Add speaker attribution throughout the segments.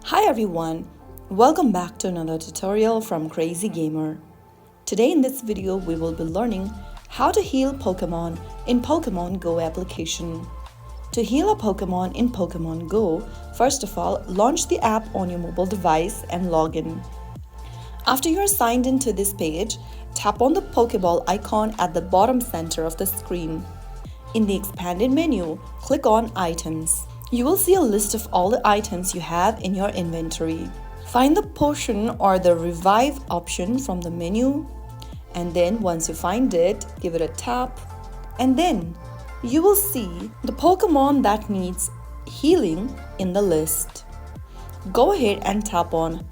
Speaker 1: Hi everyone, welcome back to another tutorial from Crazy Gamer. Today in this video we will be learning how to heal Pokemon in Pokémon GO application. To heal a Pokemon in Pokémon GO, first of all, launch the app on your mobile device and log in. After you are signed into this page, tap on the Pokeball icon at the bottom center of the screen. In the expanded menu, click on Items. You will see a list of all the items you have in your inventory. Find the potion or the revive option from the menu, and then once you find it, give it a tap, and then you will see the Pokemon that needs healing in the list. Go ahead and tap on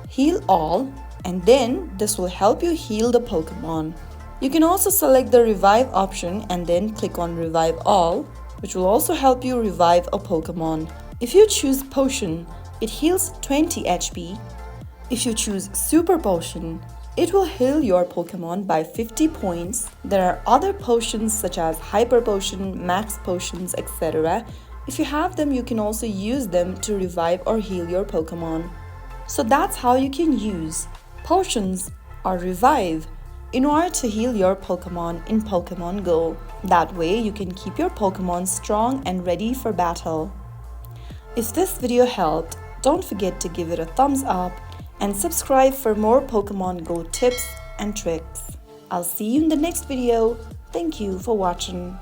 Speaker 1: Heal All, and then this will help you heal the Pokemon. You can also select the revive option and then click on Revive All, which will also help you revive a Pokemon. If you choose Potion, it heals 20 HP. If you choose Super Potion, it will heal your Pokemon by 50 points. There are other potions such as Hyper Potion, Max Potions, etc. If you have them, you can also use them to revive or heal your Pokemon. So that's how you can use potions or revive in order to heal your Pokemon in Pokemon GO. That way you can keep your Pokemon strong and ready for battle. If this video helped, don't forget to give it a thumbs up and subscribe for more Pokemon GO tips and tricks. I'll see you in the next video. Thank you for watching.